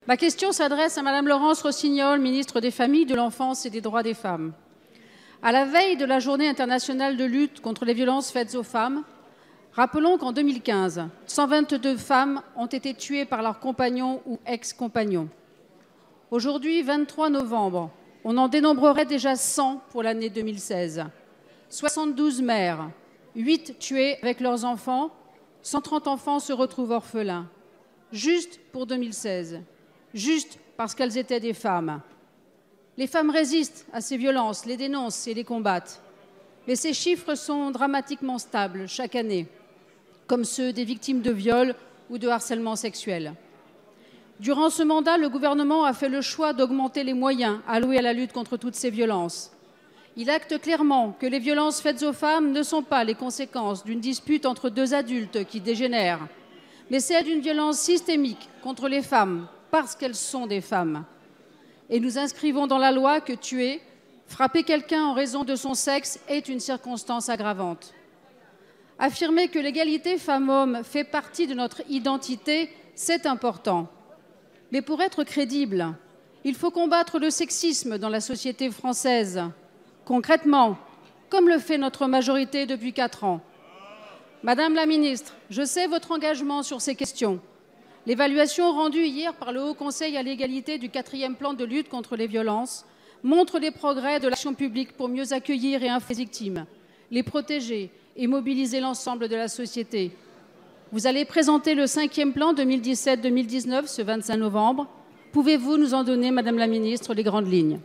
Ma question s'adresse à Madame Laurence Rossignol, ministre des Familles, de l'Enfance et des Droits des Femmes. À la veille de la Journée internationale de lutte contre les violences faites aux femmes, rappelons qu'en 2015, 122 femmes ont été tuées par leurs compagnons ou ex-compagnons. Aujourd'hui, 23 novembre, on en dénombrerait déjà 100 pour l'année 2016. 72 mères, 8 tuées avec leurs enfants, 130 enfants se retrouvent orphelins. Juste pour 2016. Juste parce qu'elles étaient des femmes. Les femmes résistent à ces violences, les dénoncent et les combattent. Mais ces chiffres sont dramatiquement stables chaque année, comme ceux des victimes de viols ou de harcèlement sexuel. Durant ce mandat, le gouvernement a fait le choix d'augmenter les moyens alloués à la lutte contre toutes ces violences. Il acte clairement que les violences faites aux femmes ne sont pas les conséquences d'une dispute entre deux adultes qui dégénèrent, mais c'est d'une violence systémique contre les femmes, parce qu'elles sont des femmes. Et nous inscrivons dans la loi que tuer, frapper quelqu'un en raison de son sexe est une circonstance aggravante. Affirmer que l'égalité femmes-hommes fait partie de notre identité, c'est important. Mais pour être crédible, il faut combattre le sexisme dans la société française, concrètement, comme le fait notre majorité depuis 4 ans. Madame la ministre, je sais votre engagement sur ces questions. L'évaluation rendue hier par le Haut Conseil à l'égalité du 4e plan de lutte contre les violences montre les progrès de l'action publique pour mieux accueillir et informer les victimes, les protéger et mobiliser l'ensemble de la société. Vous allez présenter le 5e plan 2017-2019 ce 25 novembre. Pouvez-vous nous en donner, Madame la ministre, les grandes lignes?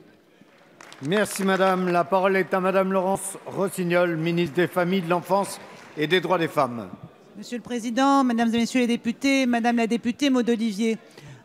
Merci Madame. La parole est à Madame Laurence Rossignol, ministre des Familles, de l'Enfance et des Droits des Femmes. Monsieur le Président, Mesdames et Messieurs les députés, Madame la députée Maud Olivier,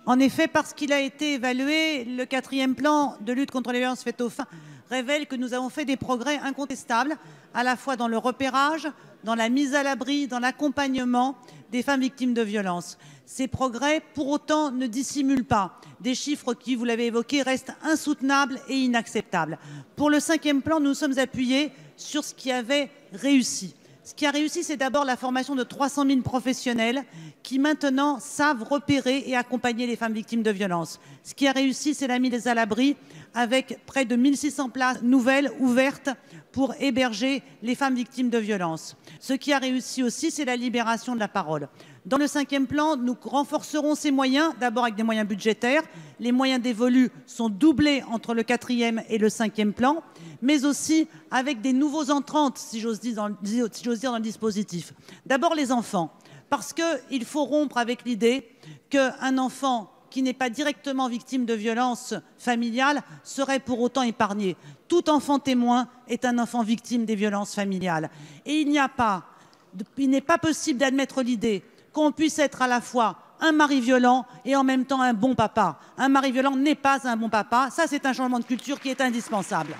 en effet, parce qu'il a été évalué, le 4e plan de lutte contre les violences faites aux femmes révèle que nous avons fait des progrès incontestables, à la fois dans le repérage, dans la mise à l'abri, dans l'accompagnement des femmes victimes de violences. Ces progrès, pour autant, ne dissimulent pas des chiffres qui, vous l'avez évoqué, restent insoutenables et inacceptables. Pour le 5e plan, nous nous sommes appuyés sur ce qui avait réussi. Ce qui a réussi, c'est d'abord la formation de 300 000 professionnels qui maintenant savent repérer et accompagner les femmes victimes de violences. Ce qui a réussi, c'est la mise à l'abri avec près de 1600 places nouvelles ouvertes pour héberger les femmes victimes de violences. Ce qui a réussi aussi, c'est la libération de la parole. Dans le 5e plan, nous renforcerons ces moyens, d'abord avec des moyens budgétaires. Les moyens dévolus sont doublés entre le 4e et le 5e plan, mais aussi avec des nouveaux entrantes, si j'ose dire, dans le dispositif. D'abord les enfants, parce qu'il faut rompre avec l'idée qu'un enfant qui n'est pas directement victime de violences familiales serait pour autant épargné. Tout enfant témoin est un enfant victime des violences familiales. Et il n'est pas possible d'admettre l'idée qu'on puisse être à la fois un mari violent et en même temps un bon papa. Un mari violent n'est pas un bon papa. Ça, c'est un changement de culture qui est indispensable.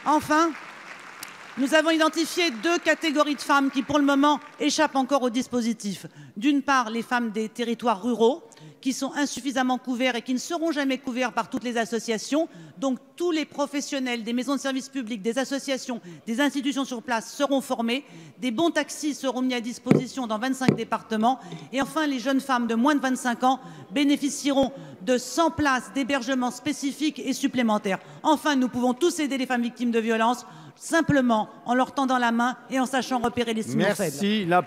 Enfin, nous avons identifié 2 catégories de femmes qui, pour le moment, échappent encore au dispositif. D'une part, les femmes des territoires ruraux, qui sont insuffisamment couverts et qui ne seront jamais couverts par toutes les associations. Donc, tous les professionnels des maisons de services publics, des associations, des institutions sur place seront formés. Des bons taxis seront mis à disposition dans 25 départements. Et enfin, les jeunes femmes de moins de 25 ans bénéficieront de 100 places d'hébergement spécifiques et supplémentaires. Enfin, nous pouvons tous aider les femmes victimes de violences, simplement en leur tendant la main et en sachant repérer les signaux faibles.